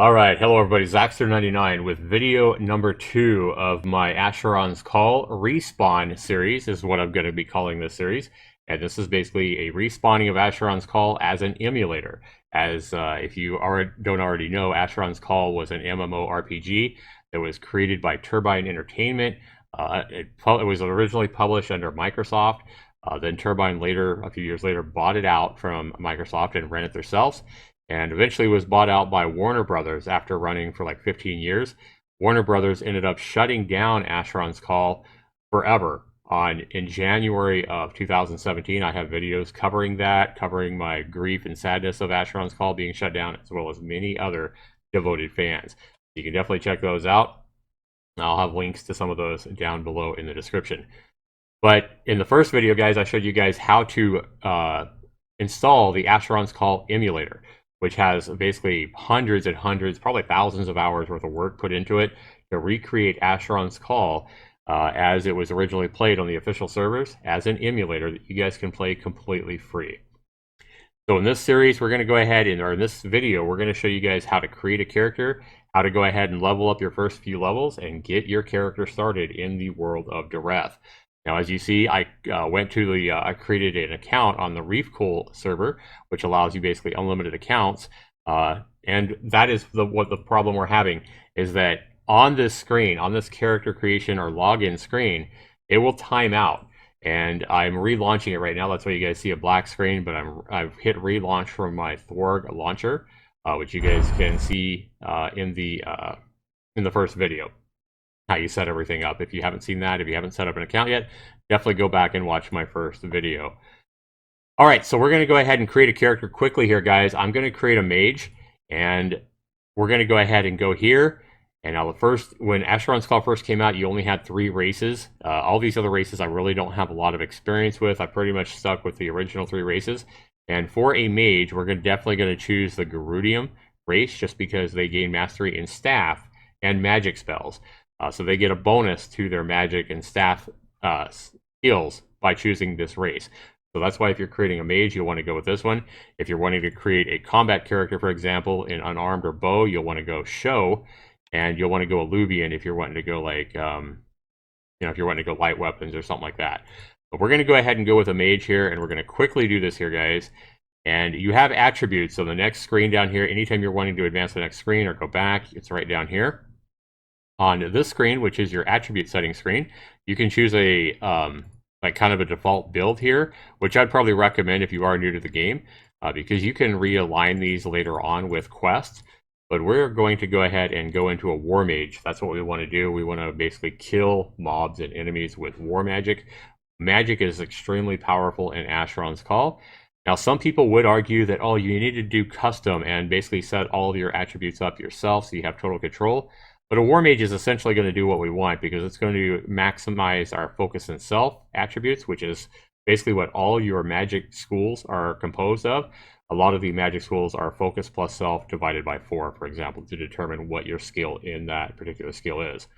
All right, hello everybody, Zaxtor99 with video number 2 of my Asheron's Call respawn series is what I'm going to be calling this series. And this is basically a respawning of Asheron's Call as an emulator. As if you don't already know, Asheron's Call was an MMORPG that was created by Turbine Entertainment. It was originally published under Microsoft. Then Turbine later, a few years later, bought it out from Microsoft and ran it themselves, and eventually was bought out by Warner Brothers after running for like 15 years. Warner Brothers ended up shutting down Asheron's Call forever in January of 2017. I have videos covering that, covering my grief and sadness of Asheron's Call being shut down, as well as many other devoted fans. You can definitely check those out. I'll have links to some of those down below in the description. But in the first video, guys, I showed you guys how to install the Asheron's Call emulator, which has basically hundreds and hundreds, probably thousands of hours worth of work put into it to recreate Asheron's Call as it was originally played on the official servers as an emulator that you guys can play completely free. So in this series, we're going to go ahead or in this video, we're going to show you guys how to create a character, how to go ahead and level up your first few levels and get your character started in the world of Directx. Now, as you see, I went to the, I created an account on the ReefCool server, which allows you basically unlimited accounts. And that is what the problem we're having is that on this screen, on this character creation or login screen, it will time out. And I'm relaunching it right now. That's why you guys see a black screen, but I've hit relaunch from my Thorg launcher, which you guys can see in the first video, how you set everything up. If you haven't seen that, if you haven't set up an account yet, definitely go back and watch my first video. All right, so we're going to go ahead and create a character quickly here, guys. I'm going to create a mage, and we're going to go ahead and go here. And now when Asheron's Call first came out, you only had 3 races. All these other races I really don't have a lot of experience with. I pretty much stuck with the original 3 races. And for a mage, we're definitely going to choose the Gerudium race, just because they gain mastery in staff and magic spells. So they get a bonus to their magic and staff skills by choosing this race. So that's why if you're creating a mage, you'll want to go with this one. If you're wanting to create a combat character, for example, in unarmed or bow, you'll want to go show, and you'll want to go Alluvian if you're wanting to go like, if you're wanting to go light weapons or something like that. But we're going to go ahead and go with a mage here, and we're going to quickly do this here, guys. And you have attributes. So the next screen down here, anytime you're wanting to advance the next screen or go back, it's right down here. On this screen, which is your attribute setting screen, you can choose a like kind of a default build here, which I'd probably recommend if you are new to the game, because you can realign these later on with quests. But we're going to go ahead and go into a war mage. That's what we want to do. We want to basically kill mobs and enemies with war magic. Magic is extremely powerful in Asheron's Call. Now, some people would argue that, oh, you need to do custom and basically set all of your attributes up yourself so you have total control. But a war mage is essentially going to do what we want, because it's going to maximize our focus and self attributes, which is basically what all your magic schools are composed of. A lot of the magic schools are focus plus self divided by 4, for example, to determine what your skill in that particular skill is.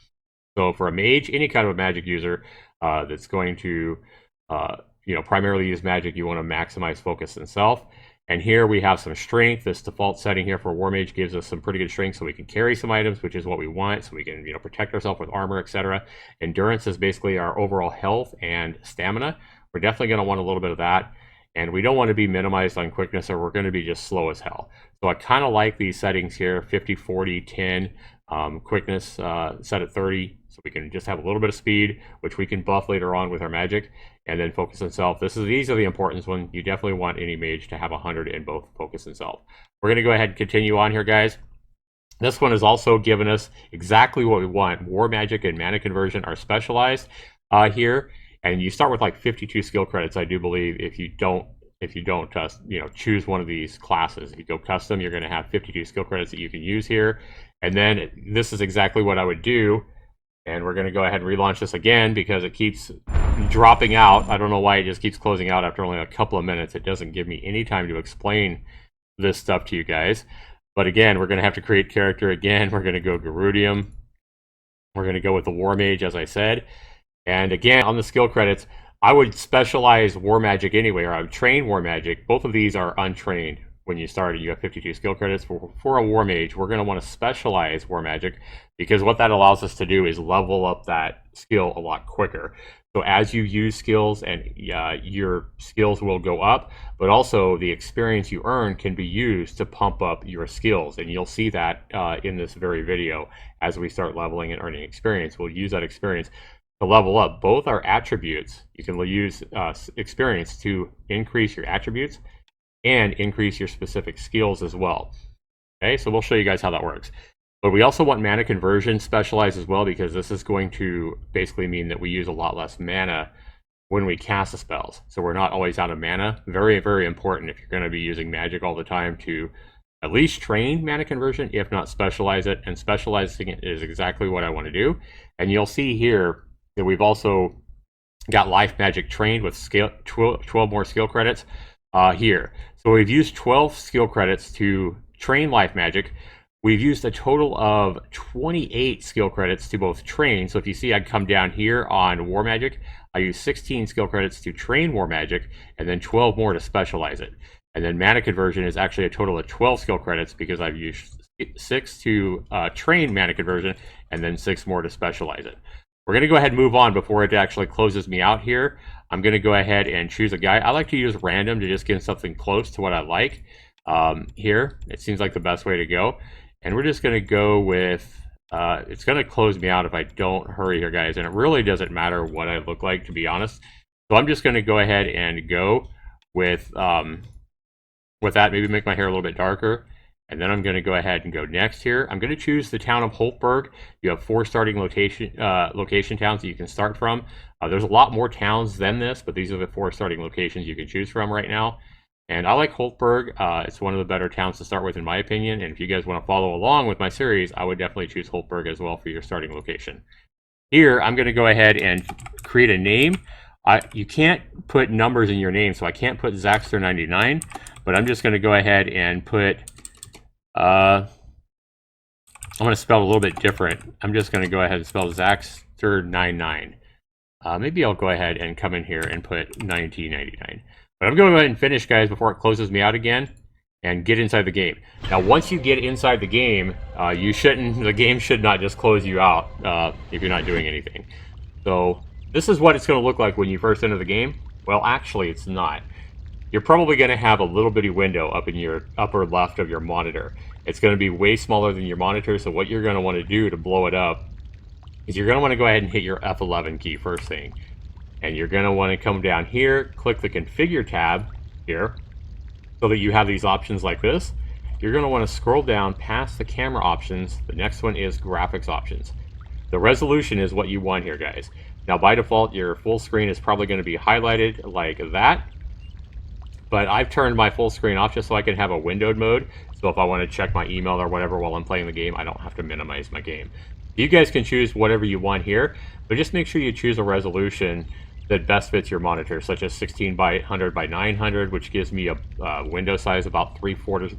So for a mage, any kind of a magic user that's going to primarily use magic, you want to maximize focus and self. And here we have some strength. This default setting here for War Mage gives us some pretty good strength, so we can carry some items, which is what we want, so we can protect ourselves with armor, etc. Endurance is basically our overall health and stamina. We're definitely going to want a little bit of that. And we don't want to be minimized on quickness, or we're going to be just slow as hell. So I kind of like these settings here, 50, 40, 10, quickness set at 30, so we can just have a little bit of speed, which we can buff later on with our magic, and then focus and self. These are the important ones. You definitely want any mage to have 100 in both focus and self. We're going to go ahead and continue on here, guys. This one is also giving us exactly what we want. War magic and mana conversion are specialized here. And you start with like 52 skill credits, I do believe, if you don't choose one of these classes. If you go custom, you're going to have 52 skill credits that you can use here. And then this is exactly what I would do. And we're going to go ahead and relaunch this again, because it keeps dropping out. I don't know why it just keeps closing out after only a couple of minutes. It doesn't give me any time to explain this stuff to you guys. But again, we're going to have to create character again. We're going to go Gerudium. We're going to go with the War Mage, as I said. And again, on the skill credits, I would specialize War Magic anyway, or I would train War Magic. Both of these are untrained when you start, you have 52 skill credits. For a War Mage, we're going to want to specialize War Magic, because what that allows us to do is level up that skill a lot quicker. So as you use skills, and your skills will go up, but also the experience you earn can be used to pump up your skills. And you'll see that in this very video. As we start leveling and earning experience, we'll use that experience to level up both our attributes. You can use experience to increase your attributes and increase your specific skills as well. Okay, so we'll show you guys how that works. But we also want mana conversion specialized as well, because this is going to basically mean that we use a lot less mana when we cast the spells. So we're not always out of mana. Very, very important if you're going to be using magic all the time to at least train mana conversion, if not specialize it. And specializing it is exactly what I want to do. And you'll see here that we've also got life magic trained with 12 more skill credits here. So we've used 12 skill credits to train life magic. We've used a total of 28 skill credits to both train. So if you see, I'd come down here on War Magic, I use 16 skill credits to train War Magic, and then 12 more to specialize it. And then mana conversion is actually a total of 12 skill credits, because I've used 6 to train mana conversion, and then 6 more to specialize it. We're going to go ahead and move on before it actually closes me out here. I'm going to go ahead and choose a guy. I like to use random to just get something close to what I like. Here, it seems like the best way to go. And we're just going to go with, it's going to close me out if I don't hurry here, guys. And it really doesn't matter what I look like, to be honest. So I'm just going to go ahead and go with that. Maybe make my hair a little bit darker. And then I'm going to go ahead and go next here. I'm going to choose the town of Holtberg. You have 4 starting location towns that you can start from. There's a lot more towns than this, but these are the 4 starting locations you can choose from right now. And I like Holtberg. It's one of the better towns to start with, in my opinion. And if you guys want to follow along with my series, I would definitely choose Holtberg as well for your starting location. Here, I'm going to go ahead and create a name. You can't put numbers in your name, so I can't put Zaxtor99, but I'm just going to go ahead and put, I'm going to spell it a little bit different. I'm just going to go ahead and spell Zaxtor99. Maybe I'll go ahead and come in here and put 1999. But I'm going to go ahead and finish, guys, before it closes me out again, and get inside the game. Now, once you get inside the game, the game should not just close you out if you're not doing anything. So this is what it's going to look like when you first enter the game. Well, actually, it's not. You're probably going to have a little bitty window up in your upper left of your monitor. It's going to be way smaller than your monitor, so what you're going to want to do to blow it up is you're going to want to go ahead and hit your F11 key first thing. And you're going to want to come down here, click the Configure tab here, so that you have these options like this. You're going to want to scroll down past the camera options. The next one is graphics options. The resolution is what you want here, guys. Now, by default, your full screen is probably going to be highlighted like that. But I've turned my full screen off just so I can have a windowed mode. So if I want to check my email or whatever while I'm playing the game, I don't have to minimize my game. You guys can choose whatever you want here, but just make sure you choose a resolution that best fits your monitor, such as 16 by 100 by 900, which gives me a window size about three-fourths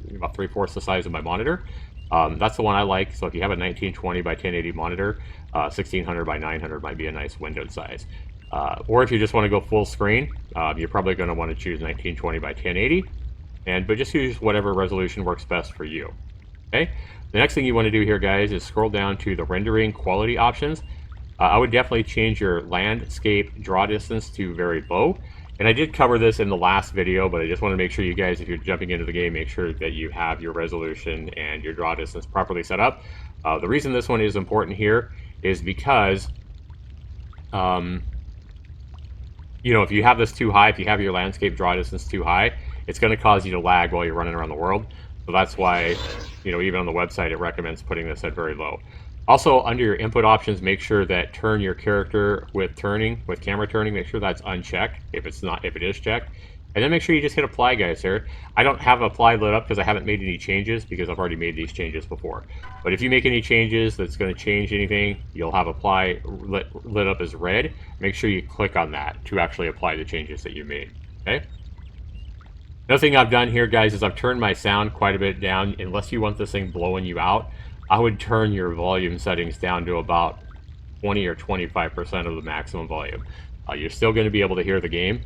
the size of my monitor. That's the one I like. So if you have a 1920 by 1080 monitor, 1600 by 900 might be a nice windowed size. Or if you just want to go full screen, you're probably going to want to choose 1920 by 1080, but just use whatever resolution works best for you. Okay. The next thing you want to do here, guys, is scroll down to the rendering quality options. I would definitely change your landscape draw distance to very low. And I did cover this in the last video, but I just want to make sure you guys, if you're jumping into the game, make sure that you have your resolution and your draw distance properly set up. The reason this one is important here is because, if you have this too high, if you have your landscape draw distance too high, it's going to cause you to lag while you're running around the world. So that's why, even on the website, it recommends putting this at very low. Also, under your input options, make sure that turn your character with camera turning, make sure that's unchecked if it is checked. And then make sure you just hit apply, guys, here. I don't have apply lit up because I haven't made any changes, because I've already made these changes before. But if you make any changes that's going to change anything, you'll have apply lit up as red. Make sure you click on that to actually apply the changes that you made, okay? Another thing I've done here, guys, is I've turned my sound quite a bit down. Unless you want this thing blowing you out, I would turn your volume settings down to about 20 or 25% of the maximum volume. You're still going to be able to hear the game.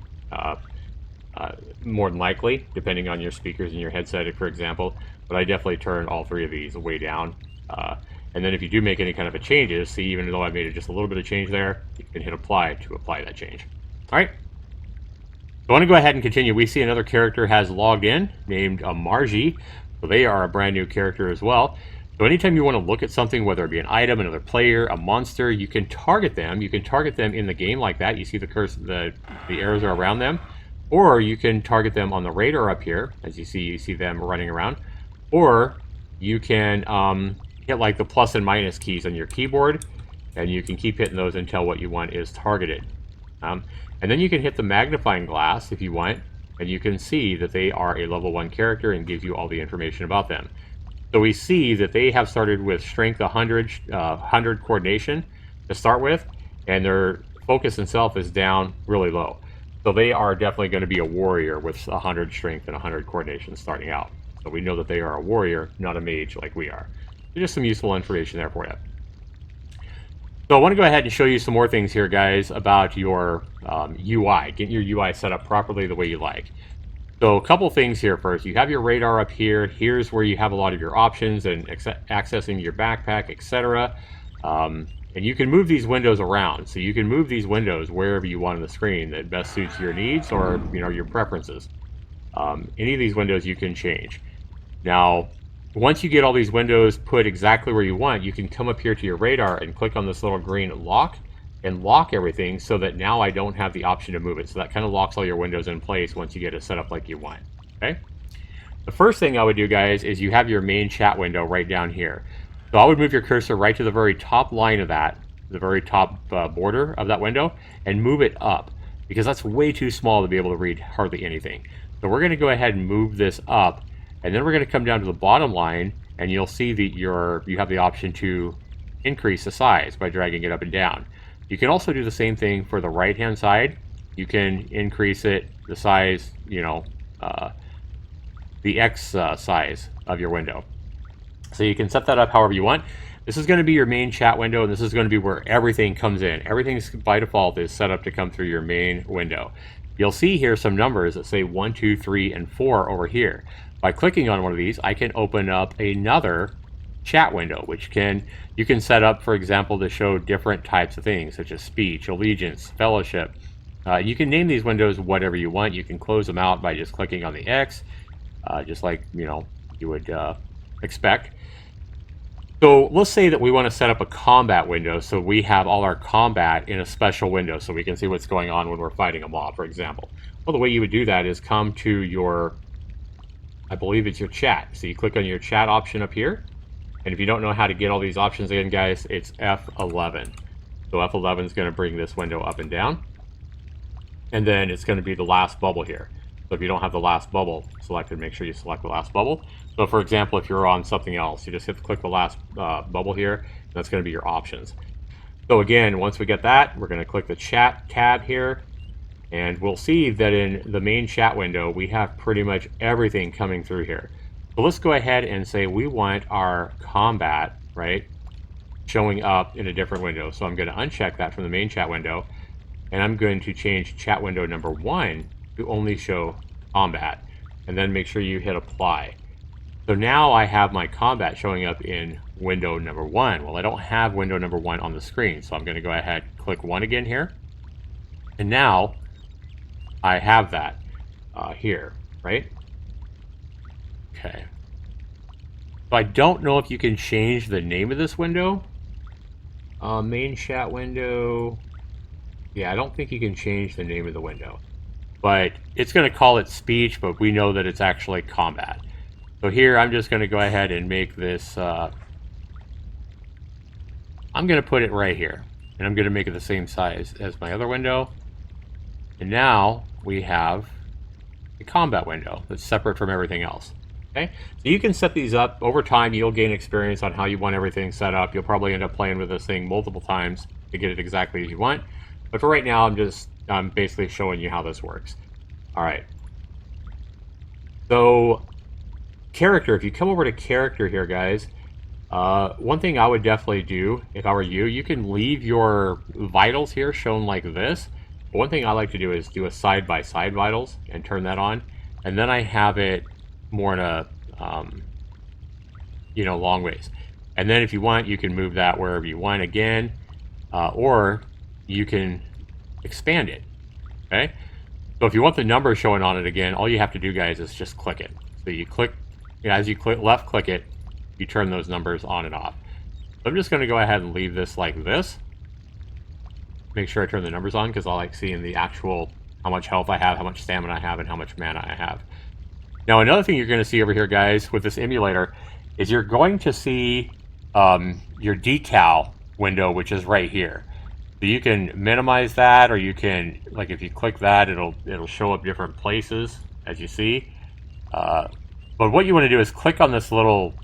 more than likely, depending on your speakers and your headset, for example. But I definitely turn all three of these way down. And then if you do make any kind of a changes, see, even though I made it just a little bit of change there, you can hit apply to apply that change. All right. I want to go ahead and continue. We see another character has logged in named Margie. So they are a brand new character as well. So anytime you want to look at something, whether it be an item, another player, a monster, you can target them. You can target them in the game like that. You see the arrows are around them. Or you can target them on the radar up here. As you see them running around. Or you can hit like the plus and minus keys on your keyboard. And you can keep hitting those until what you want is targeted. And then you can hit the magnifying glass if you want, and you can see that they are a level 1 character and gives you all the information about them. So we see that they have started with strength 100 coordination to start with, and their focus itself is down really low. So they are definitely going to be a warrior with 100 strength and 100 coordination starting out. So we know that they are a warrior, not a mage like we are. So just some useful information there for you. So I want to go ahead and show you some more things here, guys, about your UI. Getting your UI set up properly the way you like. So a couple things here first. You have your radar up here. Here's where you have a lot of your options and accessing your backpack, etc. And you can move these windows around. So you can move these windows wherever you want on the screen that best suits your needs or your preferences. Any of these windows you can change. Now, once you get all these windows put exactly where you want, you can come up here to your radar and click on this little green lock and lock everything so that now I don't have the option to move it. So that kind of locks all your windows in place once you get it set up like you want. Okay. The first thing I would do, guys, is you have your main chat window right down here. So I would move your cursor right to the very top line of that, the very top border of that window, and move it up because that's way too small to be able to read hardly anything. So we're going to go ahead and move this up. And then we're going to come down to the bottom line, and you'll see that you have the option to increase the size by dragging it up and down. You can also do the same thing for the right-hand side. You can increase it, the size, the X size of your window. So you can set that up however you want. This is going to be your main chat window, and this is going to be where everything comes in. Everything by default is set up to come through your main window. You'll see here some numbers that say 1, 2, 3, and 4 over here. By clicking on one of these, I can open up another chat window, which you can set up, for example, to show different types of things, such as speech, allegiance, fellowship. You can name these windows whatever you want. You can close them out by just clicking on the X, just like you would expect. So let's say that we want to set up a combat window, so we have all our combat in a special window, so we can see what's going on when we're fighting a mob, for example. Well, the way you would do that is come to your, I believe it's your chat. So you click on your chat option up here. And if you don't know how to get all these options again, guys, it's F11. So F11 is going to bring this window up and down. And then it's going to be the last bubble here. So if you don't have the last bubble selected, make sure you select the last bubble. So for example, if you're on something else, you just click the last bubble here. And that's going to be your options. So again, once we get that, we're going to click the chat tab here. And we'll see that in the main chat window, we have pretty much everything coming through here. So let's go ahead and say we want our combat, right, showing up in a different window. So I'm going to uncheck that from the main chat window. And I'm going to change chat window number 1 to only show combat. And then make sure you hit apply. So now I have my combat showing up in window number 1. Well, I don't have window number 1 on the screen. So I'm going to go ahead, click 1 again here. And now I have that here, right? Okay. So I don't know if you can change the name of this window. Main chat window. Yeah, I don't think you can change the name of the window. But it's going to call it speech, but we know that it's actually combat. So here I'm just going to go ahead and make this... I'm going to put it right here. And I'm going to make it the same size as my other window. And now we have a combat window that's separate from everything else. Okay, so you can set these up over time. You'll gain experience on how you want everything set up. You'll probably end up playing with this thing multiple times to get it exactly as you want. But for right now, I'm basically showing you how this works. All right. So character, if you come over to character here, guys, one thing I would definitely do if I were you, you can leave your vitals here shown like this. But one thing I like to do is do a side-by-side vitals and turn that on. And then I have it more in a, you know, long ways. And then if you want, you can move that wherever you want again, or you can expand it, okay? So if you want the number showing on it again, all you have to do, guys, is just click it. So you click, as you click left click it, you turn those numbers on and off. So I'm just going to go ahead and leave this like this. Make sure I turn the numbers on because I like seeing the actual, how much health I have, how much stamina I have, and how much mana I have. Now another thing you're going to see over here, guys, with this emulator, is you're going to see your decal window, which is right here. So you can minimize that, or you can, like, if you click that, it'll show up different places, as you see. But what you want to do is click on this little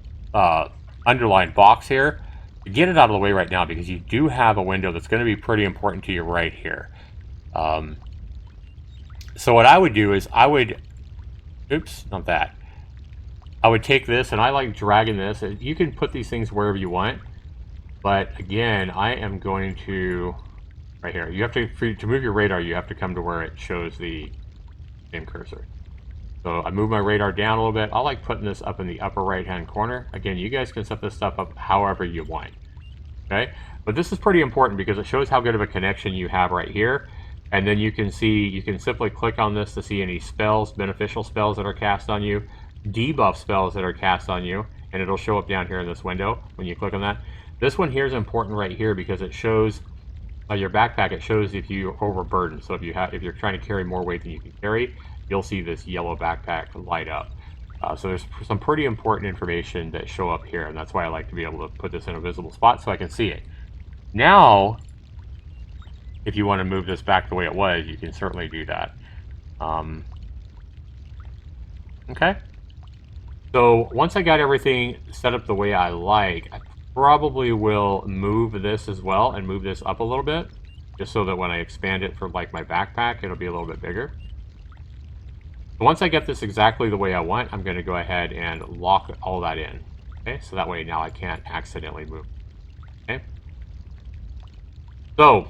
underlined box here. Get it out of the way right now, because you do have a window that's going to be pretty important to you right here. So what I would do is I would, oops, not that. I would take this, and I like dragging this. You can put these things wherever you want. But again, I am going to, right here, you have to move your radar, you have to come to where it shows the game cursor. So I move my radar down a little bit. I like putting this up in the upper right hand corner. Again, you guys can set this stuff up however you want. Okay, but this is pretty important because it shows how good of a connection you have right here. And then you can see, you can simply click on this to see any spells, beneficial spells that are cast on you, debuff spells that are cast on you, and it'll show up down here in this window when you click on that. This one here is important right here because it shows your backpack. It shows if you're overburdened. So if you're trying to carry more weight than you can carry, you'll see this yellow backpack light up. So there's some pretty important information that show up here, and that's why I like to be able to put this in a visible spot so I can see it. Now, if you want to move this back the way it was, you can certainly do that. Okay. So once I got everything set up the way I like, I probably will move this as well and move this up a little bit, just so that when I expand it for like my backpack, it'll be a little bit bigger. Once I get this exactly the way I want, I'm going to go ahead and lock all that in. Okay, so that way now I can't accidentally move. Okay. So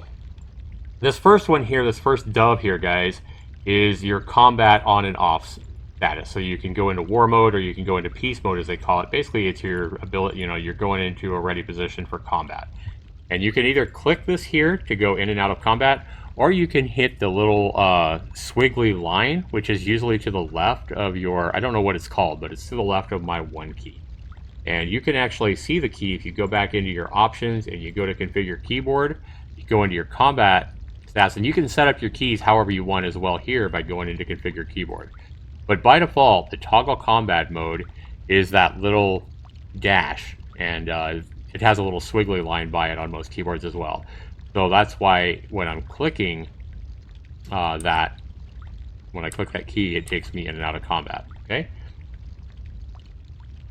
this first one here, this first dove here, guys, is your combat on and off status. So you can go into war mode or you can go into peace mode, as they call it. Basically, it's your ability, you know, you're going into a ready position for combat. And you can either click this here to go in and out of combat, or you can hit the little squiggly line, which is usually to the left of your, I don't know what it's called, but it's to the left of my 1 key. And you can actually see the key if you go back into your options and you go to configure keyboard, you go into your combat stats, and you can set up your keys however you want as well here by going into configure keyboard. But by default, the toggle combat mode is that little dash, and it has a little squiggly line by it on most keyboards as well. So that's why when I'm clicking when I click that key, it takes me in and out of combat, okay?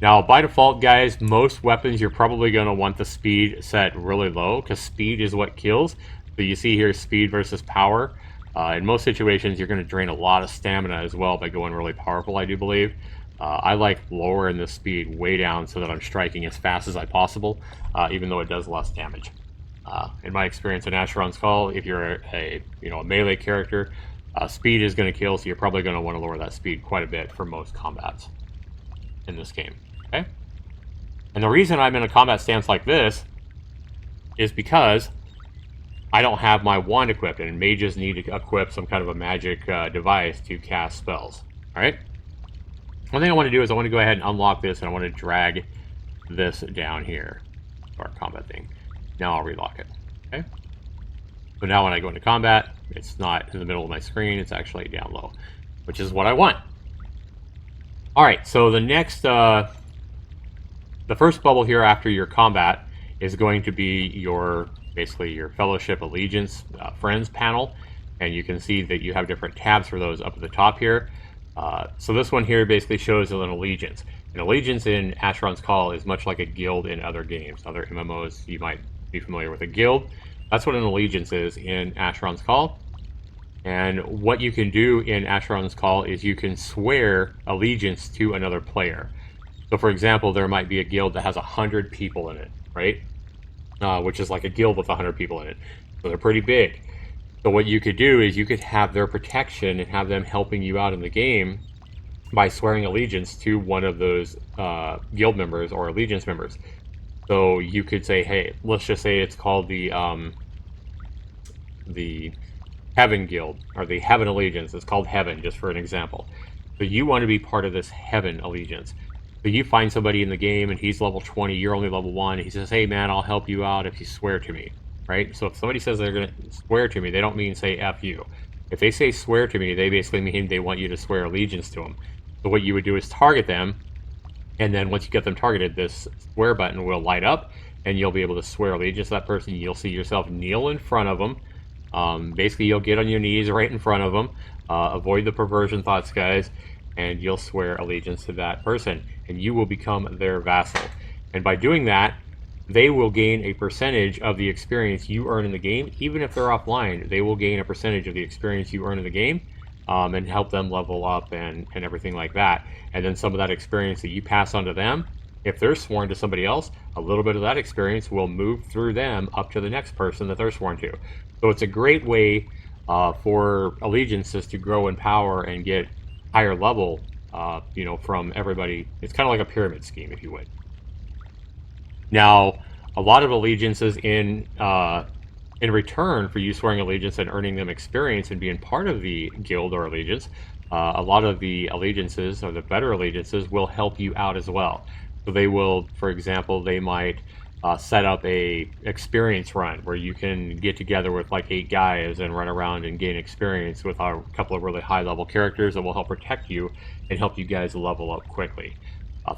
Now, by default, guys, most weapons, you're probably going to want the speed set really low, because speed is what kills. So you see here, speed versus power. In most situations, you're going to drain a lot of stamina as well by going really powerful, I do believe. I like lowering the speed way down so that I'm striking as fast as I possible, even though it does less damage. In my experience in Asheron's Call, if you're a melee character, speed is going to kill, so you're probably going to want to lower that speed quite a bit for most combats in this game. Okay? And the reason I'm in a combat stance like this is because I don't have my wand equipped, and mages need to equip some kind of a magic device to cast spells. Alright? One thing I want to do is I want to go ahead and unlock this, and I want to drag this down here, our combat thing. Now I'll relock it. Okay? So now when I go into combat, it's not in the middle of my screen, it's actually down low, which is what I want. Alright, so the next, the first bubble here after your combat is going to be your, basically your Fellowship Allegiance Friends panel, and you can see that you have different tabs for those up at the top here. So this one here basically shows an allegiance. An allegiance in Asheron's Call is much like a guild in other games. Other MMOs, you might be familiar with a guild. That's what an allegiance is in Asheron's Call. And what you can do in Asheron's Call is you can swear allegiance to another player. So for example, there might be a guild that has 100 people in it, right? Which is like a guild with 100 people in it. So they're pretty big. So what you could do is you could have their protection and have them helping you out in the game by swearing allegiance to one of those guild members or allegiance members. So you could say, hey, let's just say it's called the Heaven Guild, or the Heaven Allegiance. It's called Heaven, just for an example. So you want to be part of this Heaven Allegiance. So you find somebody in the game and he's level 20, you're only level 1. He says, hey man, I'll help you out if you swear to me, right? So if somebody says they're going to swear to me, they don't mean say F you. If they say swear to me, they basically mean they want you to swear allegiance to them. So what you would do is target them, and then once you get them targeted, this swear button will light up, and you'll be able to swear allegiance to that person. You'll see yourself kneel in front of them. Basically, you'll get on your knees right in front of them. Avoid the perversion thoughts, guys, and you'll swear allegiance to that person, and you will become their vassal. And by doing that, they will gain a percentage of the experience you earn in the game. Even if they're offline, they will gain a percentage of the experience you earn in the game, and help them level up and everything like that. And then some of that experience that you pass on to them, if they're sworn to somebody else, a little bit of that experience will move through them up to the next person that they're sworn to. So it's a great way for allegiances to grow in power and get higher level, from everybody. It's kind of like a pyramid scheme, if you would. Now, a lot of allegiances in return for you swearing allegiance and earning them experience and being part of the guild or allegiance, a lot of the allegiances, or the better allegiances, will help you out as well. So they will, for example, they might set up a experience run where you can get together with like 8 guys and run around and gain experience with a couple of really high level characters that will help protect you and help you guys level up quickly.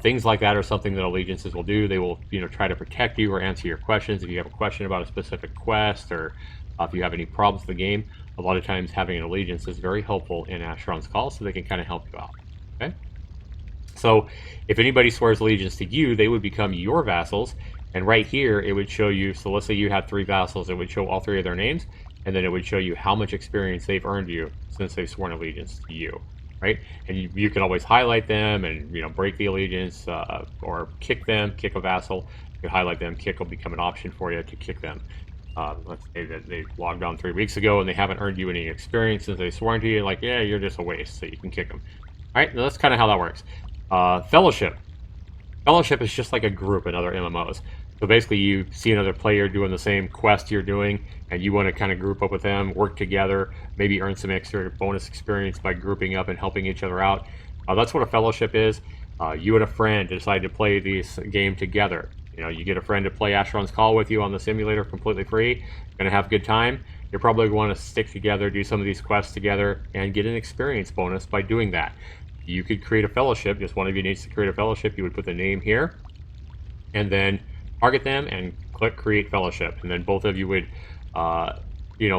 Things like that are something that allegiances will do. They will, try to protect you or answer your questions. If you have a question about a specific quest, or if you have any problems with the game, a lot of times having an allegiance is very helpful in Asheron's Call, so they can kind of help you out. Okay. So if anybody swears allegiance to you, they would become your vassals. And right here, it would show you, so let's say you had 3 vassals, it would show all 3 of their names, and then it would show you how much experience they've earned you since they've sworn allegiance to you. Right, and you can always highlight them and break the allegiance, or kick them, kick a vassal. You highlight them, kick will become an option for you to kick them. Let's say that they logged on 3 weeks ago and they haven't earned you any experience since they sworn to you. Like, yeah, you're just a waste, so you can kick them. All right, that's kind of how that works. Fellowship. Fellowship is just like a group in other MMOs. So basically, you see another player doing the same quest you're doing, and you want to kind of group up with them, work together, maybe earn some extra bonus experience by grouping up and helping each other out. That's what a fellowship is. You and a friend decide to play this game together. You get a friend to play Asheron's Call with you on the simulator completely free. Gonna have a good time. You're probably going to stick together, do some of these quests together, and get an experience bonus by doing that. You could create a fellowship. Just one of you needs to create a fellowship. You would put the name here, and then target them and click create fellowship, and then both of you would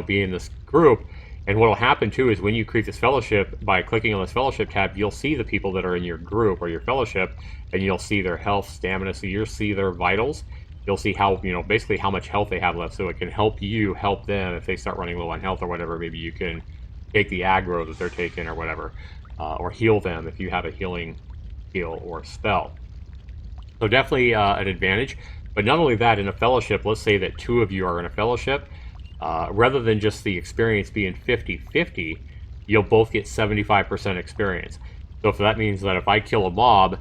be in this group. And what will happen too is when you create this fellowship, by clicking on this fellowship tab, you'll see the people that are in your group or your fellowship, and you'll see their health, stamina, so you'll see their vitals. You'll see how, basically how much health they have left, so it can help you help them if they start running low on health or whatever. Maybe you can take the aggro that they're taking or whatever, or heal them if you have a healing skill or spell. So definitely an advantage. But not only that, in a fellowship, let's say that 2 of you are in a fellowship, rather than just the experience being 50-50, you'll both get 75% experience. So if that means that if I kill a mob,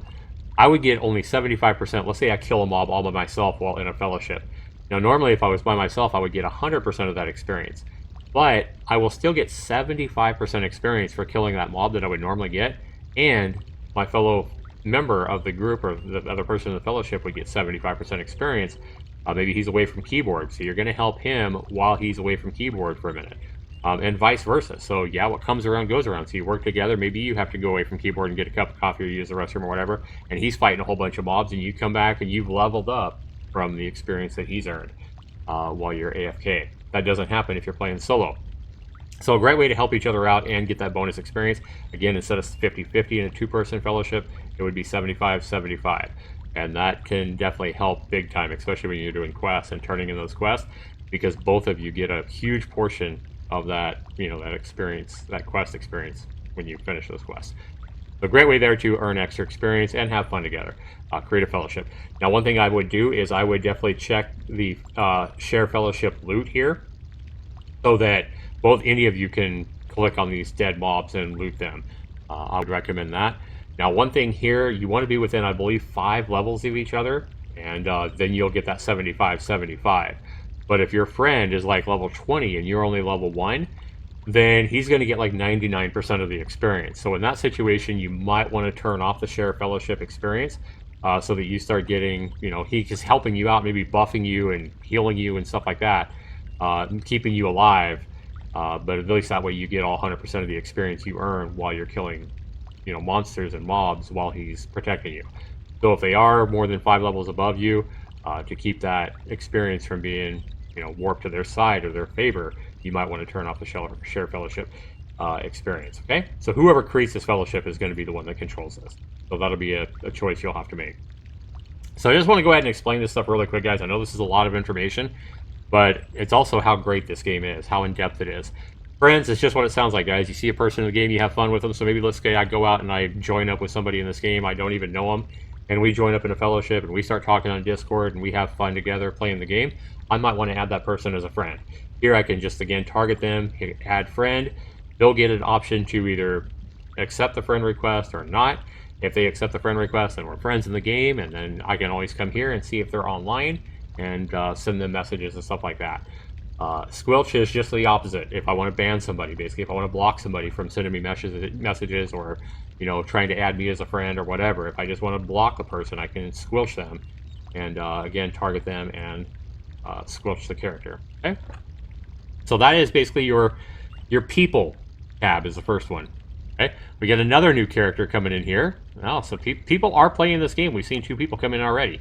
I would get only 75%. Let's say I kill a mob all by myself while in a fellowship. Now, normally if I was by myself, I would get 100% of that experience. But I will still get 75% experience for killing that mob that I would normally get, and my fellow member of the group or the other person in the fellowship would get 75% experience. Maybe he's away from keyboard, so you're going to help him while he's away from keyboard for a minute, and vice versa. So yeah, what comes around goes around. So you work together. Maybe you have to go away from keyboard and get a cup of coffee or use the restroom or whatever, and he's fighting a whole bunch of mobs, and you come back and you've leveled up from the experience that he's earned while you're AFK. That doesn't happen if you're playing solo. So a great way to help each other out and get that bonus experience. Again, instead of 50-50 in a 2-person fellowship, it would be 75-75. And that can definitely help big time, especially when you're doing quests and turning in those quests, because both of you get a huge portion of that, that experience, that quest experience when you finish those quests. So a great way there to earn extra experience and have fun together. Create a fellowship. Now, one thing I would do is I would definitely check the share fellowship loot here, so that both any of you can click on these dead mobs and loot them. I would recommend that. Now, one thing here, you want to be within, I believe, 5 levels of each other, and then you'll get that 75-75. But if your friend is like level 20 and you're only level 1, then he's going to get like 99% of the experience. So in that situation, you might want to turn off the Share Fellowship experience so that you start getting, you know, he's helping you out, maybe buffing you and healing you and stuff like that, keeping you alive. But at least that way you get all 100% of the experience you earn while you're killing, you know, monsters and mobs while he's protecting you. So if they are more than 5 levels above you, to keep that experience from being, you know, warped to their side or their favor, you might want to turn off the Share Fellowship experience. Okay, so whoever creates this fellowship is going to be the one that controls this. So that'll be a choice you'll have to make. So I just want to go ahead and explain this stuff really quick, guys. I know this is a lot of information, but it's also how great this game is, how in-depth it is. Friends, it's just what it sounds like, guys. You see a person in the game, you have fun with them. So maybe let's say I go out and I join up with somebody in this game, I don't even know them, and we join up in a fellowship and we start talking on Discord and we have fun together playing the game. I might want to add that person as a friend. Here I can just, again, target them, hit add friend. They'll get an option to either accept the friend request or not. If they accept the friend request, then we're friends in the game, and then I can always come here and see if they're online and send them messages and stuff like that. Squelch is just the opposite. If I want to ban somebody, basically, if I want to block somebody from sending me messages or, you know, trying to add me as a friend or whatever, if I just want to block a person, I can squelch them and, again, target them and squelch the character. Okay? So that is basically your people tab is the first one. Okay? We get another new character coming in here. Oh, so people are playing this game. We've seen 2 people come in already.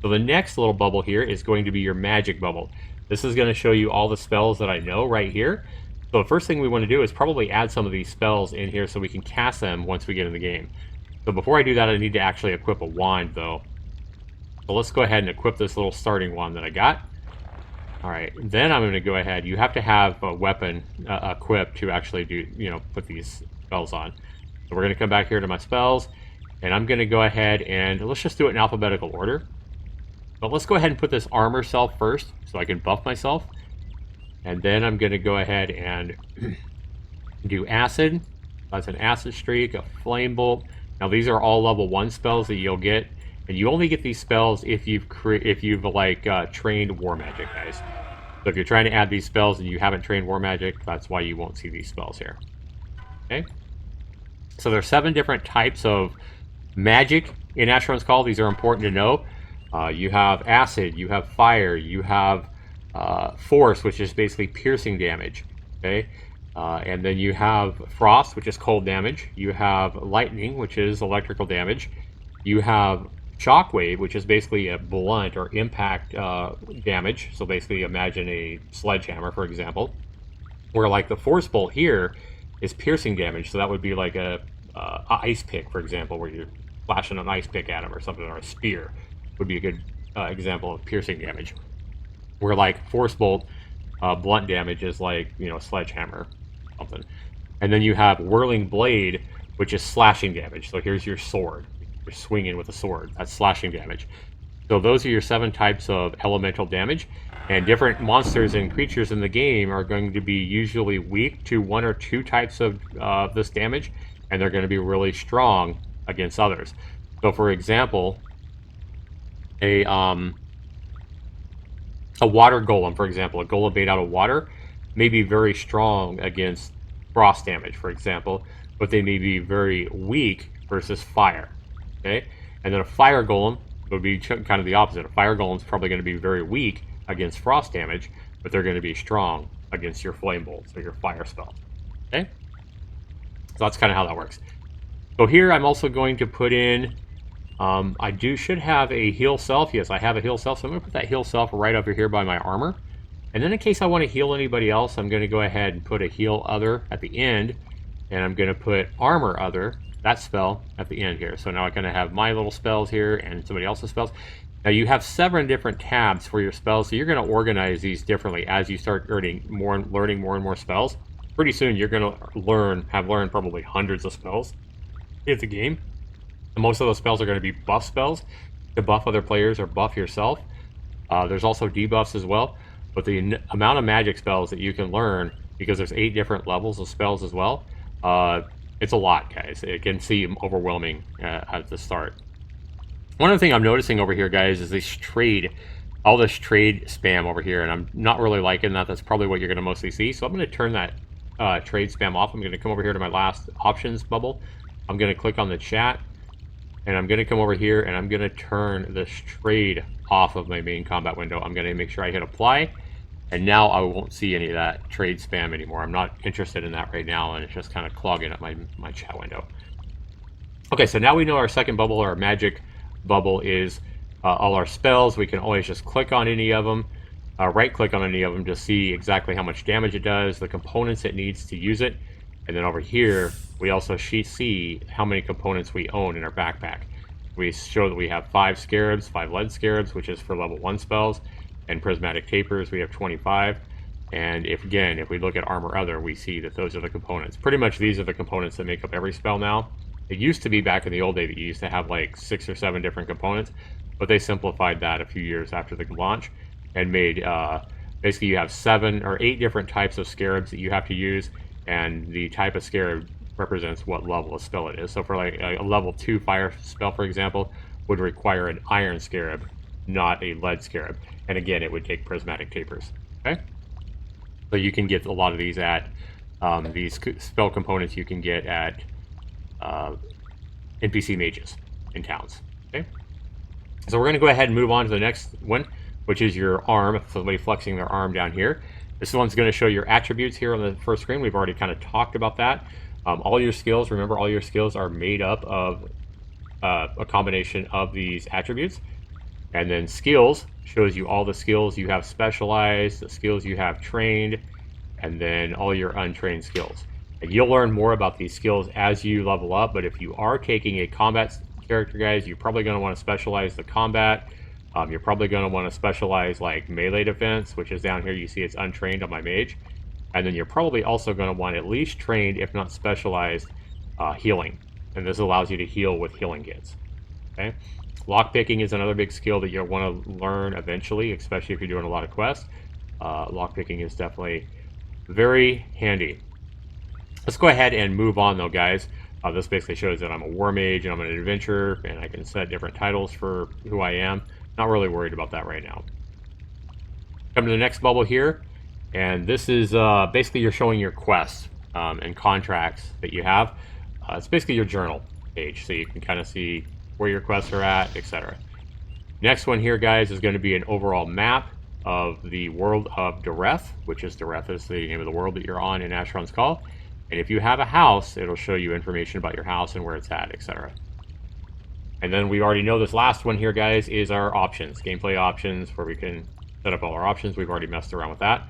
So the next little bubble here is going to be your magic bubble. This is going to show you all the spells that I know right here. So the first thing we want to do is probably add some of these spells in here so we can cast them once we get in the game. So before I do that, I need to actually equip a wand, though. So let's go ahead and equip this little starting wand that I got. All right, then I'm going to go ahead. You have to have a weapon equipped to actually do, you know, put these spells on. So we're going to come back here to my spells, and I'm going to go ahead and let's just do it in alphabetical order. But let's go ahead and put this armor self first so I can buff myself. And then I'm going to go ahead and do acid. That's an acid streak, a flame bolt. Now these are all level 1 spells that you'll get. And you only get these spells if you've trained War Magic, guys. So if you're trying to add these spells and you haven't trained War Magic, that's why you won't see these spells here. Okay? So there's 7 different types of magic in Asheron's Call. These are important to know. You have acid, you have fire, you have force, which is basically piercing damage. Okay? And then you have frost, which is cold damage. You have lightning, which is electrical damage. You have shockwave, which is basically a blunt or impact damage. So basically imagine a sledgehammer, for example. Where like the force bolt here is piercing damage. So that would be like a ice pick, for example, where you're flashing an ice pick at him or something, or a spear would be a good example of piercing damage. Where like force bolt blunt damage is like, you know, sledgehammer or something. And then you have whirling blade, which is slashing damage. So here's your sword. You're swinging with a sword. That's slashing damage. So those are your 7 types of elemental damage. And different monsters and creatures in the game are going to be usually weak to 1 or 2 types of this damage. And they're going to be really strong against others. So for example, a water golem, for example, a golem made out of water, may be very strong against frost damage, for example, but they may be very weak versus fire. Okay, and then a fire golem would be kind of the opposite. A fire golem is probably going to be very weak against frost damage, but they're going to be strong against your flame bolts or your fire spell. Okay, so that's kind of how that works. So here I'm also going to put in, I should have a heal self. Yes, I have a heal self, so I'm going to put that heal self right over here by my armor. And then in case I want to heal anybody else, I'm going to go ahead and put a heal other at the end, and I'm going to put armor other, that spell, at the end here. So now I'm going to have my little spells here and somebody else's spells. Now you have 7 different tabs for your spells, so you're going to organize these differently as you start learning more and more spells. Pretty soon you're going to have learned probably hundreds of spells in the game. And most of those spells are going to be buff spells to buff other players or buff yourself. There's also debuffs as well, but the amount of magic spells that you can learn because there's 8 different levels of spells as well. It's a lot, guys. It can seem overwhelming at the start. One other thing I'm noticing over here, guys, is all this trade spam over here, and I'm not really liking that. That's probably what you're going to mostly see. So I'm going to turn that trade spam off. I'm going to come over here to my last options bubble. I'm going to click on the chat, and I'm going to come over here, and I'm going to turn this trade off of my main combat window. I'm going to make sure I hit apply, and now I won't see any of that trade spam anymore. I'm not interested in that right now, and it's just kind of clogging up my chat window. Okay, so now we know our second bubble, our magic bubble, is all our spells. We can always just click on any of them, right click on any of them to see exactly how much damage it does, the components it needs to use it, and then over here we also see how many components we own in our backpack. We show that we have 5 scarabs, 5 lead scarabs, which is for level 1 spells, and prismatic tapers we have 25. And if we look at armor other, we see that those are the components. Pretty much these are the components that make up every spell now. It used to be back in the old day that you used to have like 6 or 7 different components, but they simplified that a few years after the launch and made basically you have 7 or 8 different types of scarabs that you have to use, and the type of scarab represents what level of spell it is. So for like a level 2 fire spell, for example, would require an iron scarab, not a lead scarab. And again, it would take prismatic tapers. Okay, so you can get a lot of these at these spell components you can get at NPC mages in towns. Okay, so we're going to go ahead and move on to the next one, which is your arm. Somebody flexing their arm down here. This one's going to show your attributes here on the first screen. We've already kind of talked about that. All your skills, remember, all your skills are made up of a combination of these attributes. And then skills shows you all the skills you have specialized, the skills you have trained, and then all your untrained skills. And you'll learn more about these skills as you level up, but if you are taking a combat character, guys, you're probably going to want to specialize the combat. You're probably going to want to specialize like melee defense, which is down here. You see it's untrained on my mage. And then you're probably also going to want at least trained, if not specialized, healing. And this allows you to heal with healing kits. Okay. Lockpicking is another big skill that you'll want to learn eventually, especially if you're doing a lot of quests. Lockpicking is definitely very handy. Let's go ahead and move on though, guys. This basically shows that I'm a war mage and I'm an adventurer, and I can set different titles for who I am. Not really worried about that right now. Come to the next bubble here, and this is basically you're showing your quests and contracts that you have. It's basically your journal page, so you can kind of see where your quests are at, etc. Next one here, guys, is going to be an overall map of the world of Directx, which is Directx is the name of the world that you're on in Asheron's Call. And if you have a house, it'll show you information about your house and where it's at, etc. And then we already know this last one here, guys, is our options, gameplay options, where we can set up all our options. We've already messed around with that.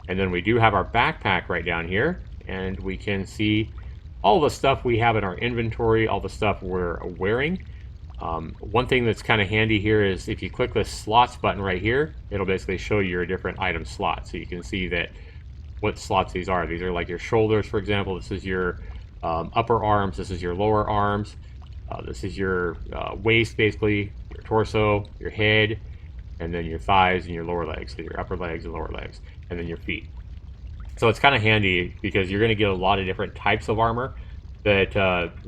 And then we do have our backpack right down here, and we can see all the stuff we have in our inventory, all the stuff we're wearing. One thing that's kind of handy here is if you click this slots button right here, it'll basically show you your different item slots. So you can see that what slots these are. These are like your shoulders, for example. This is your upper arms. This is your lower arms. This is your waist, basically, your torso, your head, and then your thighs and your lower legs. So your upper legs and lower legs, and then your feet. So it's kind of handy because you're going to get a lot of different types of armor that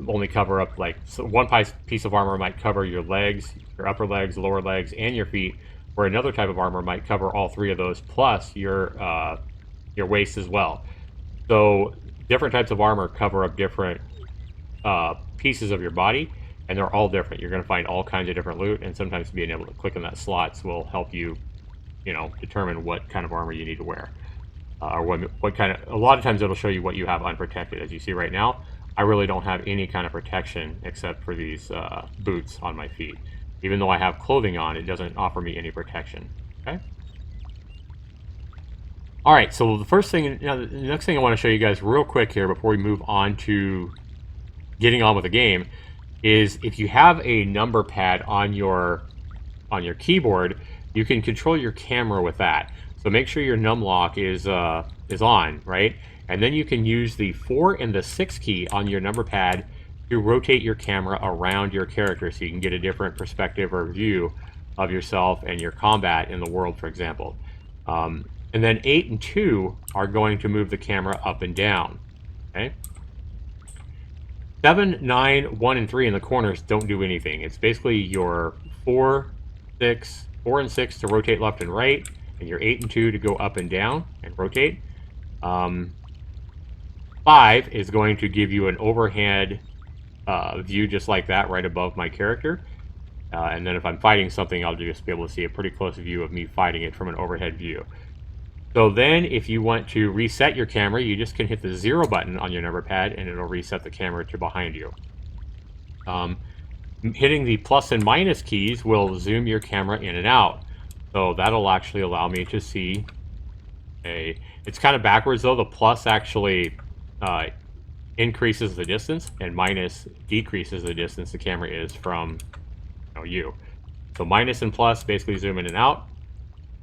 only cover up, like, so one piece of armor might cover your legs, your upper legs, lower legs, and your feet, where another type of armor might cover all 3 of those plus your waist as well. So different types of armor cover up different pieces of your body, and they're all different. You're going to find all kinds of different loot, and sometimes being able to click on that slots will help you, determine what kind of armor you need to wear. Or what kind of, a lot of times it'll show you what you have unprotected. As you see right now, I really don't have any kind of protection except for these boots on my feet. Even though I have clothing on, it doesn't offer me any protection. Okay. All right, so the next thing I want to show you guys real quick here before we move on to getting on with the game is if you have a number pad on your keyboard, you can control your camera with that. So make sure your num lock is on, right? And then you can use the 4 and the 6 key on your number pad to rotate your camera around your character so you can get a different perspective or view of yourself and your combat in the world, for example. And then 8 and 2 are going to move the camera up and down. Okay? 7, 9, 1, and 3 in the corners don't do anything. It's basically your 4, 6, 4 and 6 to rotate left and right, and your 8 and 2 to go up and down and rotate. 5 is going to give you an overhead view just like that right above my character. And then if I'm fighting something, I'll just be able to see a pretty close view of me fighting it from an overhead view. So then if you want to reset your camera, you just can hit the 0 button on your number pad and it'll reset the camera to behind you. Hitting the plus and minus keys will zoom your camera in and out. So that'll actually allow me to see it's kind of backwards though. The plus actually increases the distance and minus decreases the distance the camera is from you. So minus and plus basically zoom in and out.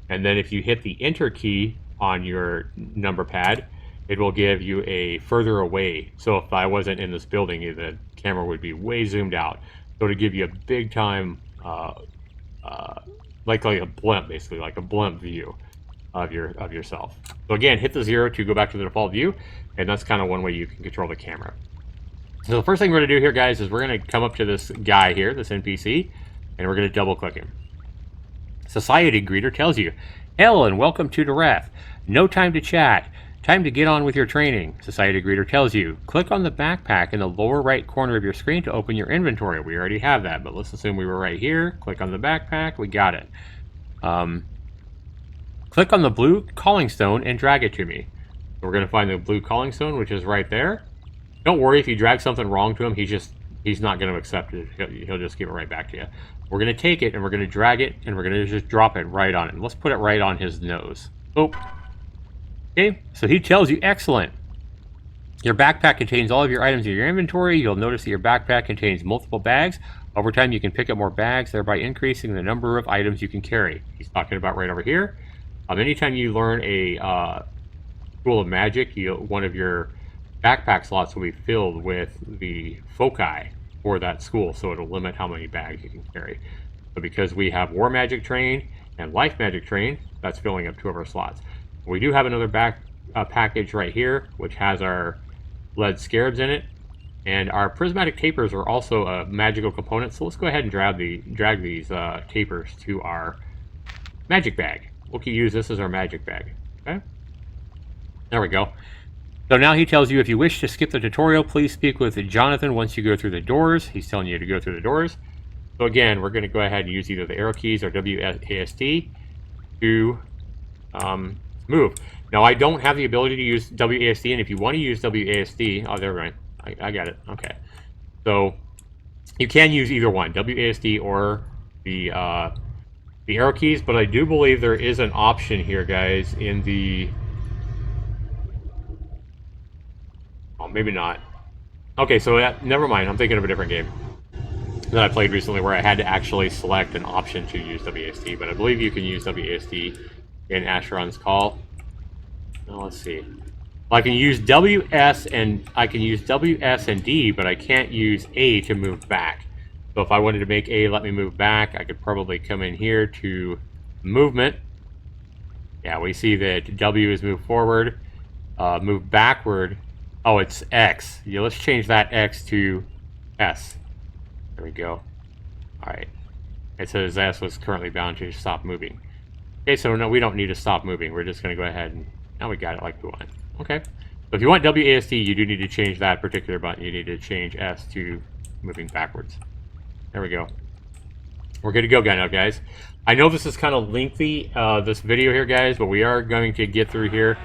And then if you hit the enter key on your number pad, it will give you a further away. So if I wasn't in this building, the camera would be way zoomed out. So to give you a big time, like a blimp, basically like a blimp view of yourself. So again, hit the 0 to go back to the default view, and that's kind of one way you can control the camera. So the first thing we're going to do here, guys, is we're going to come up to this guy here, this NPC, and we're going to double click him. Society Greeter tells you, "Hello and welcome to Directx. No time to chat. Time to get on with your training." Society Greeter tells you, "Click on the backpack in the lower right corner of your screen to open your inventory." We already have that, but let's assume we were right here. Click on the backpack. We got it. Click on the blue calling stone and drag it to me. So we're going to find the blue calling stone, which is right there. Don't worry if you drag something wrong to him. He's not going to accept it. He'll just give it right back to you. We're going to take it and we're going to drag it and we're going to just drop it right on it. Let's put it right on his nose. Oh. Okay, so he tells you, "Excellent. Your backpack contains all of your items in your inventory. You'll notice that your backpack contains multiple bags. Over time, you can pick up more bags, thereby increasing the number of items you can carry." He's talking about right over here. Anytime you learn a school of magic, one of your backpack slots will be filled with the foci for that school, so it'll limit how many bags you can carry. But because we have War Magic Train and Life Magic Train, that's filling up 2 of our slots. We do have another package right here, which has our lead scarabs in it, and our prismatic tapers are also a magical component. So let's go ahead and drag these tapers to our magic bag. We'll use this as our magic bag. Okay, there we go. So now he tells you, if you wish to skip the tutorial, please speak with Jonathan once you go through the doors. He's telling you to go through the doors. So again, we're going to go ahead and use either the arrow keys or WASD to move. Now I don't have the ability to use WASD, and if you want to use WASD, oh, there, right, I got it. Okay, so you can use either one, WASD or the arrow keys, but I do believe there is an option here, guys, in the... Oh, maybe not. Okay, so never mind. I'm thinking of a different game that I played recently where I had to actually select an option to use WASD, but I believe you can use WASD in Asheron's Call. Now let's see. Well, I can use WS and D, but I can't use A to move back. So if I wanted to make A let me move back, I could probably come in here to movement. Yeah, we see that W is move forward, move backward. Oh, it's X. Yeah, let's change that X to S. There we go. Alright. It says S was currently bound to stop moving. Okay, so no, we don't need to stop moving. We're just going to go ahead and... Now we got it like we want. Okay. So if you want WASD, you do need to change that particular button. You need to change S to moving backwards. There we go. We're good to go now, guys. I know this is kind of lengthy, this video here, guys, but we are going to get through here.